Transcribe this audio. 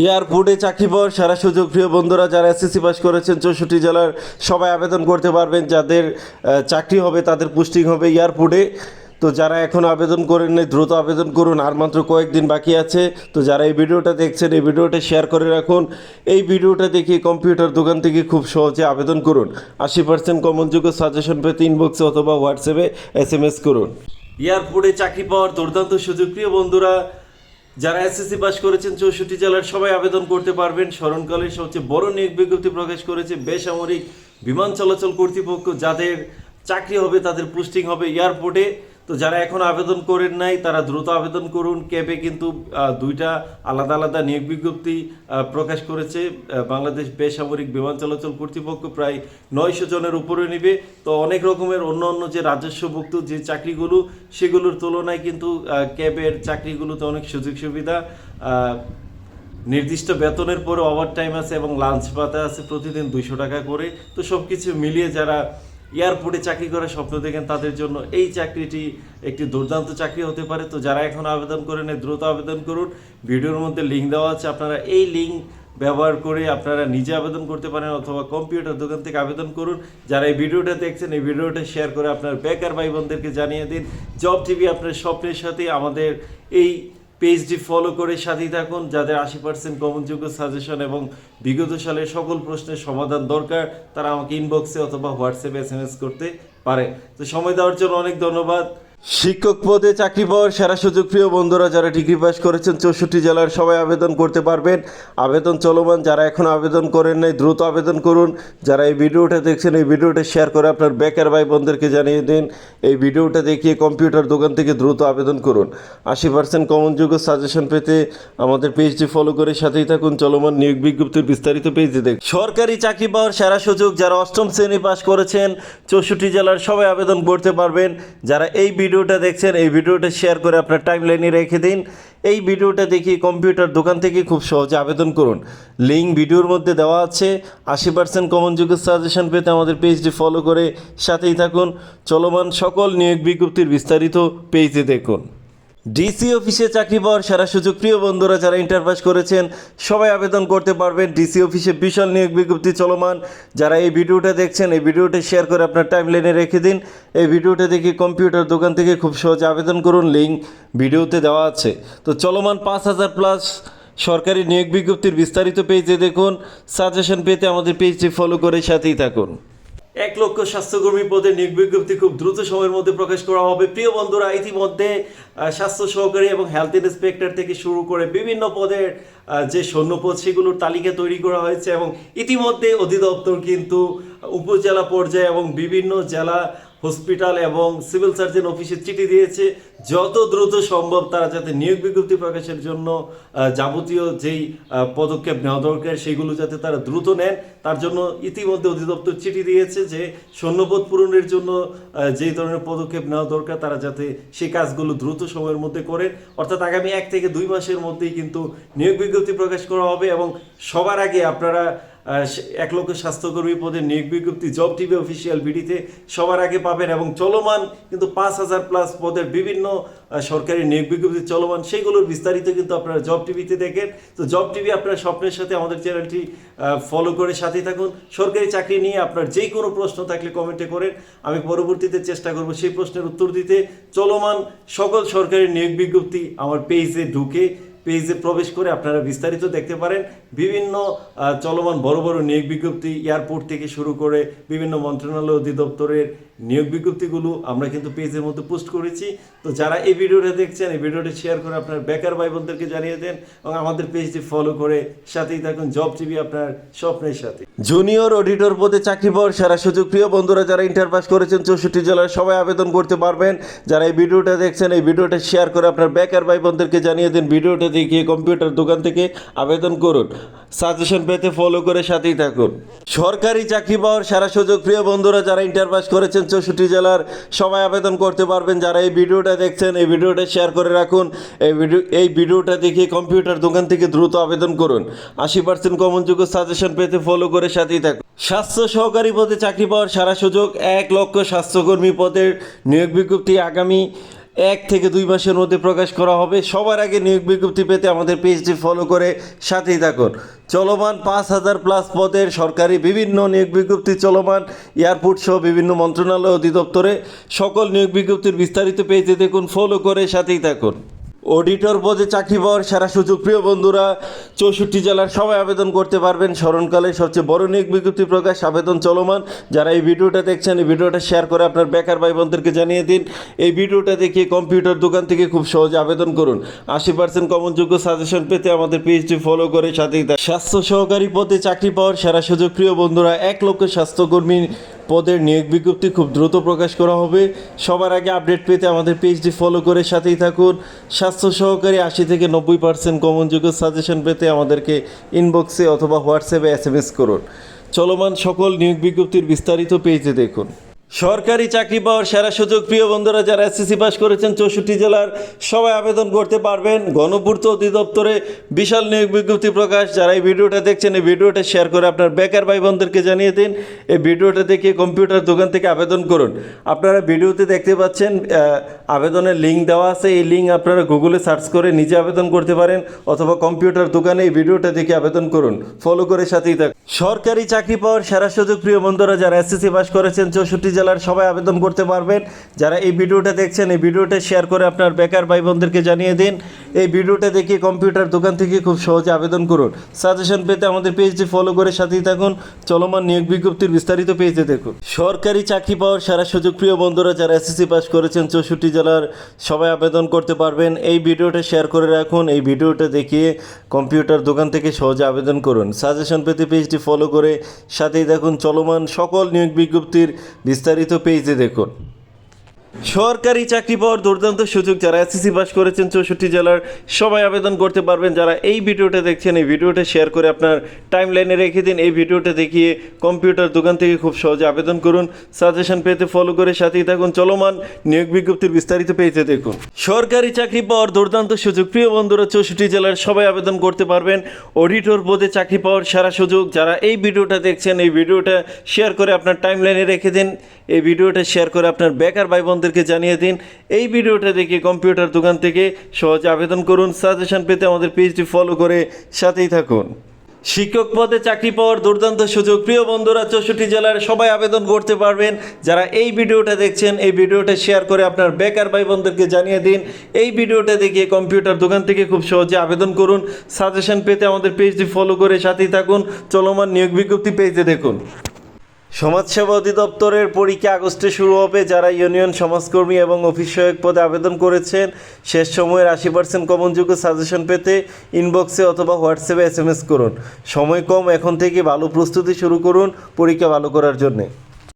এয়ারপোর্টে চাকরি পাওয়ার সারা সুযোগ। প্রিয় বন্ধুরা, যারা এসএসসি পাস করেছেন 64 জেলার সবাই আবেদন করতে পারবেন। যাদের চাকরি হবে তাদের পোস্টিং হবে এয়ারপোর্টে। তো যারা এখন আবেদন করেন নাই দ্রুত আবেদন করুন, আর মাত্র কয়েকদিন বাকি আছে। তো যারা এই ভিডিওটা দেখছেন এই ভিডিওটা শেয়ার করে রাখুন। এই ভিডিওটা দেখে কম্পিউটার দোকান থেকে খুব সহজে আবেদন করুন। 80% কমনযোগ্য সাজেশন পেতে ইনবক্সে অথবা হোয়াটসঅ্যাপে SMS করুন। এয়ারপোর্টে চাকরি পাওয়ার দুর্দান্ত সুযোগ। প্রিয় বন্ধুরা, যারা এসএসসি পাস করেছেন 64 জেলার সবাই আবেদন করতে পারবেন। স্মরণকালের সবচেয়ে বড় নিয়োগ বিজ্ঞপ্তি প্রকাশ করেছে বেসামরিক বিমান চলাচল কর্তৃপক্ষ। যাদের চাকরি হবে তাদের পোস্টিং হবে এয়ারপোর্টে। তো যারা এখন আবেদন করেন নাই তারা দ্রুত আবেদন করুন। ক্যাবে কিন্তু দুইটা আলাদা আলাদা নিয়োগ বিজ্ঞপ্তি প্রকাশ করেছে বাংলাদেশ বেসামরিক বিমান চলাচল কর্তৃপক্ষ। প্রায় 900 জনের উপরে নেবে। তো অনেক রকমের অন্য অন্য যে রাজস্বভুক্ত যে চাকরিগুলো সেগুলোর তুলনায় কিন্তু ক্যাবের চাকরিগুলোতে অনেক সুযোগ সুবিধা, নির্দিষ্ট বেতনের পরে ওভার টাইম আছে এবং লাঞ্চ ভাতা আছে প্রতিদিন 200 টাকা করে। তো সব কিছু মিলিয়ে যারা এয়ারপোর্টে চাকরি করার স্বপ্ন দেখেন তাদের জন্য এই চাকরিটি একটি দুর্দান্ত চাকরি হতে পারে। তো যারা এখন আবেদন করেন দ্রুত আবেদন করুন। ভিডিওর মধ্যে লিঙ্ক দেওয়া আছে, আপনারা এই লিঙ্ক ব্যবহার করে আপনারা নিজে আবেদন করতে পারেন অথবা কম্পিউটার দোকান থেকে আবেদন করুন। যারা এই ভিডিওটা দেখছেন এই ভিডিওটা শেয়ার করে আপনার বেকার ভাই বোনদেরকে জানিয়ে দিন। জব টিভি আপনার স্বপ্নের সাথে আমাদের এই পেজটি ফলো করে সাথেই থাকুন। যাদের 80% কমনযোগ্য সাজেশন এবং বিগত সালের সকল প্রশ্নের সমাধান দরকার তারা আমাকে ইনবক্সে অথবা হোয়াটসঅ্যাপে SMS করতে পারে। তো সময় দেওয়ার জন্য অনেক ধন্যবাদ। শিক্ষক পদে চাকরি পাওয়ার সেরা সুযোগ। প্রিয় বন্ধুরা, যারা ডিগ্রি পাস করেছেন 64 জেলার সবাই আবেদন করতে পারবেন। আবেদন চলমান। যারা এখন আবেদন করেন নাই দ্রুত আবেদন করুন। যারা এই ভিডিওটা দেখছেন এই ভিডিওটা শেয়ার করে আপনার বেকার ভাই বোনদেরকে জানিয়ে দিন। এই ভিডিওটা দেখিয়ে কম্পিউটার দোকান থেকে দ্রুত আবেদন করুন। 80% কমনযোগ্য সাজেশন পেতে আমাদের পেজটি ফলো করে সাথেই থাকুন। চলমান নিয়োগ বিজ্ঞপ্তির বিস্তারিত পেজে দেখুন। সরকারি চাকরি পাওয়ার সেরা সুযোগ। যারা 8ম শ্রেণী পাস করেছেন 64 জেলার সবাই আবেদন করতে পারবেন। যারা এই ভিডিওটা দেখছেন এই ভিডিওটা শেয়ার করে আপনার টাইমলাইনে রেখে দিন। এই ভিডিওটা দেখি কম্পিউটার দোকান থেকে খুব সহজে আবেদন করুন। লিঙ্ক ভিডিওর মধ্যে দেওয়া আছে। 80% কমনযোগ্য সাজেশন পেতে আমাদের পেজটি ফলো করে সাথেই থাকুন। চলমান সকল নিয়োগ বিজ্ঞপ্তির বিস্তারিত পেজে দেখুন। ডিসি অফিসে চাকরি পাওয়ার সেরা সুযোগ। প্রিয় বন্ধুরা, যারা ইন্টার পাস করেছেন সবাই আবেদন করতে পারবেন। ডিসি অফিসে বিশাল নিয়োগ বিজ্ঞপ্তি চলমান। যারা এই ভিডিওটা দেখছেন এই ভিডিওটা শেয়ার করে আপনার টাইমলাইনে রেখে দিন। এই ভিডিওটা দেখে কম্পিউটার দোকান থেকে খুব সহজে আবেদন করুন। লিঙ্ক ভিডিওতে দেওয়া আছে। তো চলমান 5000+ সরকারি নিয়োগ বিজ্ঞপ্তির বিস্তারিত পেজে দেখুন। সাজেশন পেতে আমাদের পেজটি ফলো করে সাথেই থাকুন। 1 লক্ষ স্বাস্থ্যকর্মী পদে নিয়োগ বিজ্ঞপ্তি খুব দ্রুত সময়ের মধ্যে প্রকাশ করা হবে। প্রিয় বন্ধুরা, ইতিমধ্যে স্বাস্থ্য সহকারী এবং হেলথ ইন্সপেক্টর থেকে শুরু করে বিভিন্ন পদের যে শূন্যপদ সেগুলোর তালিকা তৈরি করা হয়েছে এবং ইতিমধ্যে অধিদপ্তর কিন্তু উপজেলা পর্যায়ে এবং বিভিন্ন জেলা হসপিটাল এবং সিভিল সার্জন অফিসে চিঠি দিয়েছে যত দ্রুত সম্ভব তারা যাতে নিয়োগ বিজ্ঞপ্তি প্রকাশের জন্য যাবতীয় যেই পদক্ষেপ নেওয়া দরকার সেগুলো যাতে তারা দ্রুত নেন তার জন্য ইতিমধ্যে অধিদপ্তর চিঠি দিয়েছে যে শূন্যপদ পূরণের জন্য যেই ধরনের পদক্ষেপ নেওয়া দরকার তারা যাতে সেই কাজগুলো দ্রুত সময়ের মধ্যে করেন। অর্থাৎ আগামী 1 থেকে 2 মাসের মধ্যেই কিন্তু নিয়োগ বিজ্ঞপ্তি প্রকাশ করা হবে এবং সবার আগে আপনারা 1 লক্ষ স্বাস্থ্যকর্মী পদের নিয়োগ বিজ্ঞপ্তি জব টিভি অফিসিয়াল ভিডিওতে সবার আগে পাবেন এবং চলমান কিন্তু 5000+ পদের বিভিন্ন সরকারি নিয়োগ বিজ্ঞপ্তি চলমান সেগুলোর বিস্তারিত কিন্তু আপনারা জব টিভিতে দেখেন। তো জব টিভি আপনার স্বপ্নের সাথে আমাদের চ্যানেলটি ফলো করে সাথে থাকুন। সরকারি চাকরি নিয়ে আপনার যে কোনো প্রশ্ন থাকলে কমেন্টে করেন, আমি পরবর্তীতে চেষ্টা করব সেই প্রশ্নের উত্তর দিতে। চলমান সকল সরকারি নিয়োগ বিজ্ঞপ্তি আমার পেজে ঢুকে পেজে প্রবেশ করে আপনারা বিস্তারিত দেখতে পারেন। বিভিন্ন চলমান বড় বড় নিয়োগ বিজ্ঞপ্তি এয়ারপোর্ট থেকে শুরু করে বিভিন্ন মন্ত্রণালয় অধিদপ্তরের নিয়োগ বিজ্ঞপ্তিগুলো আমরা কিন্তু পেজের মধ্যে পোস্ট করেছি। তো যারা এই ভিডিওটা দেখছেন এই ভিডিওটা শেয়ার করে আপনার বেকার ভাই বোনদেরকে জানিয়ে দেন এবং আমাদের পেজটি ফলো করে সাথেই থাকুন। জব টিভি আপনার স্বপ্নের সাথে। জুনিয়র অডিটর পদে চাকরি পাওয়ার সেরা সুযোগ। প্রিয় বন্ধুরা, যারা ইন্টার পাস করেছেন 64 জেলার সবাই আবেদন করতে পারবেন। যারা এই ভিডিওটা দেখছেন এই ভিডিওটা শেয়ার করে আপনার বেকার ভাই বোনদেরকে জানিয়ে দেন। ভিডিওটা দেখিয়ে কম্পিউটার দোকান থেকে আবেদন করুন। সাজেশন পেতে ফলো করে সাথেই থাকুন। সরকারি চাকরি পাওয়ার সেরা সুযোগ। প্রিয় বন্ধুরা, যারা ইন্টার পাস করেছেন 64 জেলার সবাই আবেদন করতে পারবেন। যারা এই ভিডিওটা দেখছেন এই ভিডিওটা শেয়ার করে রাখুন। এই ভিডিওটা দেখে কম্পিউটার দোকান থেকে দ্রুত আবেদন করুন। 80% কমনযোগ্য সাজেশন পেতে ফলো করে সাথেই থাকুন। স্বাস্থ্য সহকারী পদে চাকরি পাওয়ার সারা সুযোগ। 1 লক্ষ স্বাস্থ্যকর্মী পদের নিয়োগ বিজ্ঞপ্তি আগামী 1 থেকে 2 মাসের মধ্যে প্রকাশ করা হবে। সবার আগে নিয়োগ বিজ্ঞপ্তি পেতে আমাদের পেজটি ফলো করে সাথেই থাকুন। চলমান 5,000+ পদের সরকারি বিভিন্ন নিয়োগ বিজ্ঞপ্তি চলমান, এয়ারপোর্ট সহ বিভিন্ন মন্ত্রণালয় অধিদপ্তরে সকল নিয়োগ বিজ্ঞপ্তির বিস্তারিত পেজে দেখুন, ফলো করে সাথেই থাকুন। অডিটর পদে চাকরি পাওয়ার সেরা সুযোগ। প্রিয় বন্ধুরা, 64 জেলার সবাই আবেদন করতে পারবেন। স্মরণকালে সবচেয়ে বড় নিয়োগ বিজ্ঞপ্তি প্রকাশ, আবেদন চলমান। যারা এই ভিডিওটা দেখছেন, এই ভিডিওটা শেয়ার করে আপনার বেকার ভাই বোনদেরকে জানিয়ে দিন। এই ভিডিওটা দেখে কম্পিউটার দোকান থেকে খুব সহজে আবেদন করুন। 80% কমনযোগ্য সাজেশন পেতে আমাদের পেজটি ফলো করে সাথেই থাকুন। স্বাস্থ্য সহকারী পদে চাকরি পাওয়ার সেরা সুযোগ। প্রিয় বন্ধুরা, 1 লক্ষ স্বাস্থ্যকর্মী পদের নিয়োগ বিজ্ঞপ্তি খুব দ্রুত প্রকাশ করা হবে। সবার আগে আপডেট পেতে আমাদের পেজটি ফলো করে সাথেই থাকুন। স্বাস্থ্য সহকারী 80 থেকে 90% কমনযোগ্য সাজেশন পেতে আমাদেরকে ইনবক্সে অথবা হোয়াটসঅ্যাপে SMS করুন। চলমান সকল নিয়োগ বিজ্ঞপ্তির বিস্তারিত পেজে দেখুন। সরকারি চাকরি পাওয়ার সেরা সুযোগ। প্রিয় বন্ধুরা, যারা SSC পাস করেছেন 64 জেলার সবাই আবেদন করতে পারবেন। গণপূর্ত অধিদপ্তরে বিশাল নিয়োগ বিজ্ঞপ্তি প্রকাশ। যারা এই ভিডিওটা দেখছেন, এই ভিডিওটা শেয়ার করে আপনার বেকার ভাই বোনদেরকে জানিয়ে দিন। এই ভিডিওটা দেখে কম্পিউটার দোকান থেকে আবেদন করুন। আপনারা ভিডিওতে দেখতে পাচ্ছেন আবেদনের লিঙ্ক দেওয়া আছে। এই লিঙ্ক আপনারা গুগলে সার্চ করে নিজে আবেদন করতে পারেন, অথবা কম্পিউটার দোকানে এই ভিডিওটা দেখে আবেদন করুন। ফলো করে সাথেই থাকুন। সরকারি চাকরি পাওয়ার সেরা সুযোগ। প্রিয় বন্ধুরা, যারা SSC পাস করেছেন 64 জেলার সবাই আবেদন করতে পারবেন। যারা এই ভিডিওটা দেখছেন, এই ভিডিওটা শেয়ার করে আপনার বেকার ভাই বোনদেরকে জানিয়ে দিন। এই ভিডিওটা দেখে কম্পিউটার দোকান থেকে খুব সহজে আবেদন করুন। সাজেশন পেতে আমাদের পেজটি ফলো করে সাথেই থাকুন। চলমান নিয়োগ বিজ্ঞপ্তির বিস্তারিত পেজে দেখুন। সরকারি চাকরি পাওয়ার সেরা সুযোগ। প্রিয় বন্ধুরা, যারা SSC পাস করেছেন 64 জেলার সবাই আবেদন করতে পারবেন। এই ভিডিওটা শেয়ার করে রাখুন। এই ভিডিওটা দেখিয়ে কম্পিউটার দোকান থেকে সহজে আবেদন করুন। সাজেশন পেতে পেজটি ফলো করে সাথেই দেখুন। চলমান সকল নিয়োগ বিজ্ঞপ্তির বিস্তারিত পেজে দেখুন। সরকারি চাকরি পাওয়ার দুর্দান্ত সুযোগ। যারা SSC পাস করেছেন 64 জেলার সবাই আবেদন করতে পারবেন। যারা এই ভিডিওটা দেখছেন, এই ভিডিওটা শেয়ার করে আপনার টাইম লাইনে রেখে দিন। এই ভিডিওটা দেখিয়ে কম্পিউটার দোকান থেকে খুব সহজে আবেদন করুন। সাজেশন পেতে ফলো করে সাথেই থাকুন। চলমান নিয়োগ বিজ্ঞপ্তির বিস্তারিত পেজে দেখুন। সরকারি চাকরি পাওয়ার দুর্দান্ত সুযোগ। প্রিয় বন্ধুরা, 64 জেলার সবাই আবেদন করতে পারবেন। অডিটর পদে চাকরি পাওয়ার সেরা সুযোগ। যারা এই ভিডিওটা দেখছেন, এই ভিডিওটা শেয়ার করে আপনার টাইম লাইনে রেখে দিন। এই ভিডিওটা শেয়ার করে আপনার বেকার ভাই বোনদেরকে জানিয়ে দিন। এই ভিডিওটা দেখে কম্পিউটার দোকান থেকে সহজে আবেদন করুন। সাজেশন পেতে আমাদের পেজটি ফলো করে সাথেই থাকুন। শিক্ষক পদে চাকরি পাওয়ার দুর্দান্ত সুযোগ। প্রিয় বন্ধুরা, 64 জেলার সবাই আবেদন করতে পারবেন। যারা এই ভিডিওটা দেখছেন, এই ভিডিওটা শেয়ার করে আপনার বেকার ভাই বোনদেরকে জানিয়ে দিন। এই ভিডিওটা দেখে কম্পিউটার দোকান থেকে খুব সহজে আবেদন করুন। সাজেশন পেতে আমাদের পেজটি ফলো করে সাথেই থাকুন। চলমান নিয়োগ বিজ্ঞপ্তি পেজে দেখুন। সমাজসেবা অধিদপ্তরের পরীক্ষা আগস্টে শুরু হবে। যারা ইউনিয়ন সমাজকর্মী এবং অফিস সহায়ক পদে আবেদন করেছেন, শেষ সময়ের 80% কমনযোগ্য সাজেশন পেতে ইনবক্সে অথবা হোয়াটসঅ্যাপে SMS করুন। সময় কম, এখন থেকে ভালো প্রস্তুতি শুরু করুন পরীক্ষা ভালো করার জন্যে।